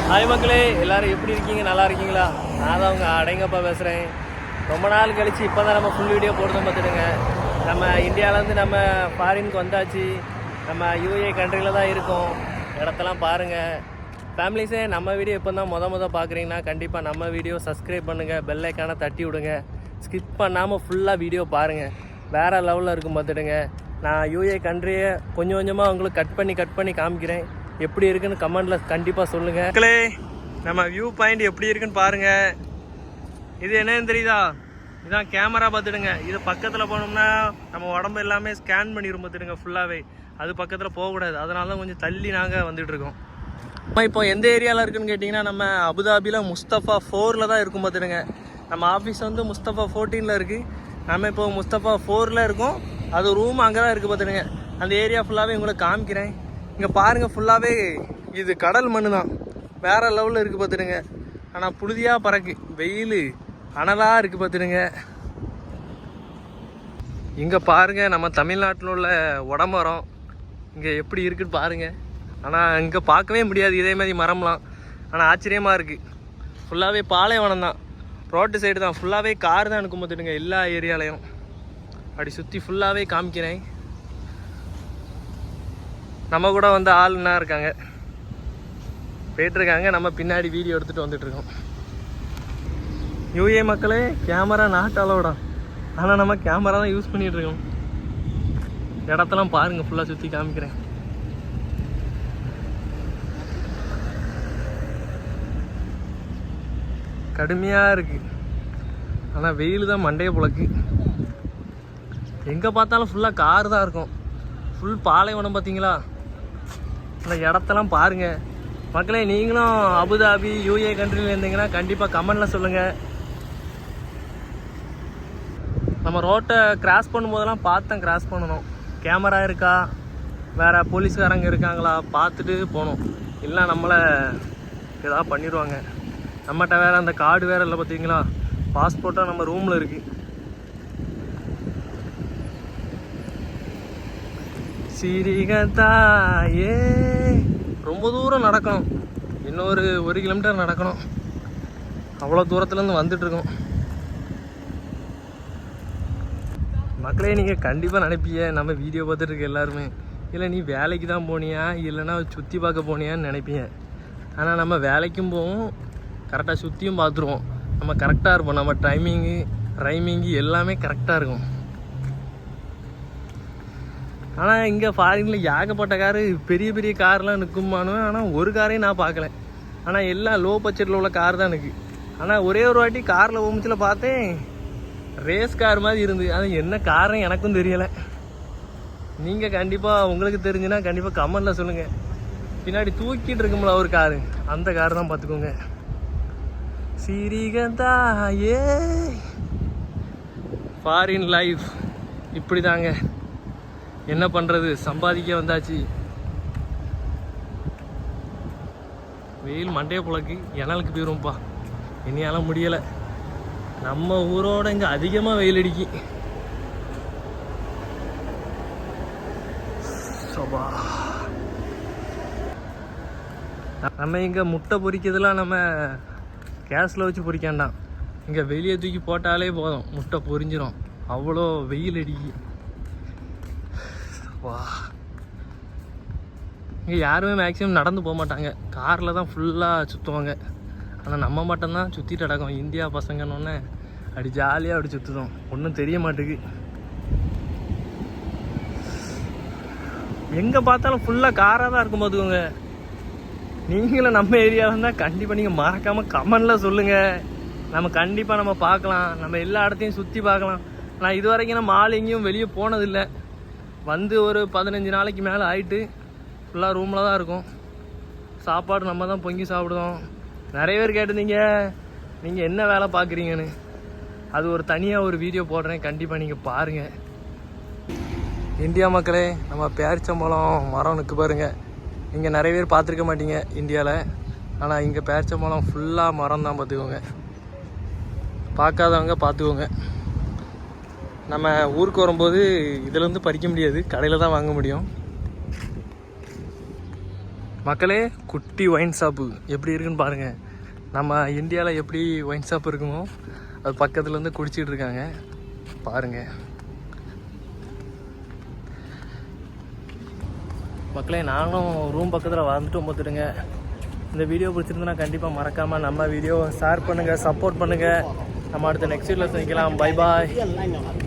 Hi மக்களே, எல்லோரும் எப்படி இருக்கீங்க? நல்லா இருக்கீங்களா? நான் தான் உங்கள் அடைங்கப்பா பேசுகிறேன். ரொம்ப நாள் கழித்து இப்போ தான் நம்ம ஃபுல் வீடியோ போடுறோம். பார்த்துடுங்க, நம்ம இந்தியாவிலேருந்து நம்ம ஃபாரினுக்கு வந்தாச்சு. நம்ம யூஏ கண்ட்ரியில் தான் இருக்கோம். இடத்தெல்லாம் பாருங்கள். ஃபேமிலிஸே நம்ம வீடியோ இப்போ தான் மொதல் பார்க்குறீங்கன்னா கண்டிப்பாக நம்ம வீடியோ சப்ஸ்கிரைப் பண்ணுங்கள், பெல் ஐக்கானை தட்டி விடுங்க. ஸ்கிப் பண்ணாமல் ஃபுல்லாக வீடியோ பாருங்கள். வேறு லெவலில் இருக்கும். பார்த்துடுங்க, நான் யூஏ கண்ட்ரியை கொஞ்சம் கொஞ்சமாக உங்களுக்கு கட் பண்ணி காமிக்கிறேன். எப்படி இருக்குன்னு கமெண்டில் கண்டிப்பாக சொல்லுங்கள். மக்களே, நம்ம வியூ பாயிண்ட் எப்படி இருக்குன்னு பாருங்கள். இது என்னன்னு தெரியுதா? இதுதான் கேமரா. பார்த்துடுங்க, இது பக்கத்தில் போனோம்னா நம்ம உடம்பு எல்லாமே ஸ்கேன் பண்ணிடும். பார்த்துடுங்க, ஃபுல்லாகவே அது பக்கத்தில் போகக்கூடாது. அதனால தான் கொஞ்சம் தள்ளி நாங்கள் வந்துட்டுருக்கோம். நம்ம இப்போ எந்த ஏரியாவில் இருக்குதுன்னு கேட்டிங்கன்னா, நம்ம அபுதாபியில் முஸ்தஃபா 4 தான் இருக்கும். பார்த்துடுங்க, நம்ம ஆஃபீஸ் வந்து முஸ்தஃபா 14 இருக்குது. நம்ம இப்போ முஸ்தஃபா 4 இருக்கோம். அது ரூம் அங்கே தான் இருக்குது. பார்த்துடுங்க, அந்த ஏரியா ஃபுல்லாகவே உங்களுக்கு காமிக்கிறேன். இங்கே பாருங்கள், ஃபுல்லாகவே இது கடல் மண் தான். வேறு லெவலில் இருக்குது. பார்த்துடுங்க, ஆனால் புழுதியாக பறக்கு, வெயில் அனலாக இருக்குது. பார்த்துடுங்க, இங்கே பாருங்கள் நம்ம தமிழ்நாட்டில் உள்ள உடமரம் இங்கே எப்படி இருக்குன்னு பாருங்கள். ஆனால் இங்கே பார்க்கவே முடியாது இதே மாதிரி மரம்லாம். ஆனால் ஆச்சரியமாக இருக்குது. ஃபுல்லாகவே பாலைவனம் தான், ரோட்டு சைடு தான், ஃபுல்லாகவே கார் தான் இருக்கும். பார்த்துடுங்க, எல்லா ஏரியாலையும் அப்படி சுற்றி ஃபுல்லாகவே காமிக்கிறேன். நம்ம கூட வந்து ஆளுன்னா இருக்காங்க, போயிட்டுருக்காங்க. நம்ம பின்னாடி வீடியோ எடுத்துகிட்டு வந்துட்டுருக்கோம். யூஏ மக்களே, கேமரா நாட் அலோடா, ஆனால் நம்ம கேமரா தான் யூஸ் பண்ணிகிட்ருக்கோம். இடத்தெல்லாம் பாருங்கள், ஃபுல்லாக சுற்றி காமிக்கிறேன். கடுமையாக இருக்குது, ஆனால் வெயில் தான் மண்டையை புழக்கு. எங்கே பார்த்தாலும் ஃபுல்லாக கார் தான் இருக்கும். ஃபுல் பாலைவனம். பார்த்தீங்களா? இந்த இடத்தெல்லாம் பாருங்கள் மக்களே. நீங்களும் அபுதாபி யூஏ கண்ட்ரியில் இருந்தீங்கன்னா கண்டிப்பாக கமெண்டில் சொல்லுங்கள். நம்ம ரோட்டை கிராஸ் பண்ணும்போதெல்லாம் பார்த்தேன், கிராஸ் பண்ணணும். கேமரா இருக்கா, வேறு போலீஸ்காரங்க இருக்காங்களா பார்த்துட்டு போகணும். இல்லை நம்மளை ஏதாவது பண்ணிடுவாங்க. நம்மகிட்ட வேறு அந்த கார்டு வேறு இல்லை. பார்த்தீங்களா? பாஸ்போர்ட்டாக நம்ம ரூமில் இருக்குது. சிறிகதாயே, ரொம்ப தூரம் நடக்கணும். இன்னொரு 1 கிலோமீட்டர் நடக்கணும். அவ்வளோ தூரத்துலேருந்து வந்துட்டுருக்கோம். மக்களே, நீங்கள் கண்டிப்பாக நினைப்பீங்க நம்ம வீடியோ பார்த்துட்டு எல்லாருமே, இல்லை நீ வேலைக்கு தான் போனியா இல்லைன்னா சுற்றி பார்க்க போனியான்னு நினைப்பீங்க. ஆனால் நம்ம வேலைக்கும் போவோம், கரெக்டாக சுற்றியும் பார்த்துருவோம். நம்ம கரெக்டாக இருப்போம். நம்ம ரைமிங்கு எல்லாமே கரெக்டாக இருக்கும். ஆனால் இங்கே ஃபாரினில் ஏகப்பட்ட காரு, பெரிய பெரிய கார்லாம் நிற்குமானுவேன். ஆனால் ஒரு காரையும் நான் பார்க்கல. ஆனால் எல்லாம் லோ பட்ஜெட்டில் உள்ள கார் தான் இருக்குது. ஆனால் ஒரே ஒரு வாட்டி காரில் ஓமிச்சில் பார்த்தேன், ரேஸ் கார் மாதிரி இருந்து. அது என்ன காரணம் எனக்கும் தெரியலை. நீங்கள் கண்டிப்பாக உங்களுக்கு தெரிஞ்சுன்னா கண்டிப்பாக கமெண்டில் சொல்லுங்கள். பின்னாடி தூக்கிட்டு இருக்கும்ல ஒரு காரு, அந்த கார் தான். பார்த்துக்கோங்க. சிறிகதா ஏ, ஃபாரின் லைஃப் இப்படி தாங்க. என்ன பண்ணுறது, சம்பாதிக்க வந்தாச்சு. வெயில் மண்டைய புழக்கு, இனலுக்கு போயிருவோம்ப்பா. இனியால முடியலை. நம்ம ஊரோட இங்கே அதிகமாக வெயில் அடிக்கி. நம்ம இங்கே முட்டை பொரிக்கிறதுலாம் நம்ம கேஸில் வச்சு பொரிக்காண்டாம். இங்கே வெளியே தூக்கி போட்டாலே போதும், முட்டை பொரிஞ்சிடும். அவ்வளோ வெயில் அடிக்கி. வா, இங்கே யாருமே மேக்ஸிமம் நடந்து போக மாட்டாங்க, காரில் தான் ஃபுல்லாக சுற்றுவாங்க. ஆனால் நம்ம மட்டும்தான் சுற்றிட்டு நடக்கும். இந்தியா பசங்கன்னொன்னே அப்படி ஜாலியாக அப்படி சுற்றுதோம், ஒன்றும் தெரிய மாட்டேங்குது. எங்கே பார்த்தாலும் ஃபுல்லாக காராக தான் இருக்கும். பார்த்துக்கோங்க, நீங்களும் நம்ம ஏரியாவில் இருந்தால் கண்டிப்பாக நீங்கள் மறக்காமல் கமெண்டில் சொல்லுங்கள். நம்ம கண்டிப்பாக நம்ம பார்க்கலாம், நம்ம எல்லா இடத்தையும் சுற்றி பார்க்கலாம். நான் இது வரைக்கும் நம்ம ஆள் எங்கேயும் வெளியே போனதில்லை. வந்து ஒரு 15 நாளைக்கு மேலே ஆகிட்டு ஃபுல்லாக ரூமில் தான் இருக்கும். சாப்பாடு நம்ம தான் பொங்கி சாப்பிடுவோம். நிறைய பேர் கேட்டிருந்தீங்க நீங்கள் என்ன வேலை பார்க்குறீங்கன்னு. அது ஒரு தனியாக ஒரு வீடியோ போடுறேன், கண்டிப்பாக நீங்கள் பாருங்கள். இந்தியா மக்களே, நம்ம பேரிச்சம்பழம் மரம் நிற்கு பாருங்கள். இங்கே நிறைய பேர் பார்த்துருக்க மாட்டீங்க இந்தியாவில். ஆனால் இங்கே பேரிச்சம்பழம் ஃபுல்லாக மரம் தான். பார்த்துக்கோங்க, பார்க்காதவங்க பார்த்துக்கோங்க. நம்ம ஊருக்கு வரும்போது இதிலேருந்து பறிக்க முடியாது, கடையில் தான் வாங்க முடியும். மக்களே குட்டி ஒயின் ஷாப்பு எப்படி இருக்குன்னு பாருங்கள். நம்ம இந்தியாவில் எப்படி ஒயின் ஷாப் இருக்குமோ அது பக்கத்துலேருந்து குடிச்சிட்டு இருக்காங்க பாருங்கள். மக்களே நானும் ரூம் பக்கத்தில் வந்துட்டு பார்த்துடுங்க. இந்த வீடியோ பிடிச்சிருந்தனா கண்டிப்பாக மறக்காமல் நம்ம வீடியோவை ஷேர் பண்ணுங்கள், சப்போர்ட் பண்ணுங்கள். நம்ம அடுத்த நெக்ஸ்ட் வீடியோவில் சந்திக்கலாம். Bye bye.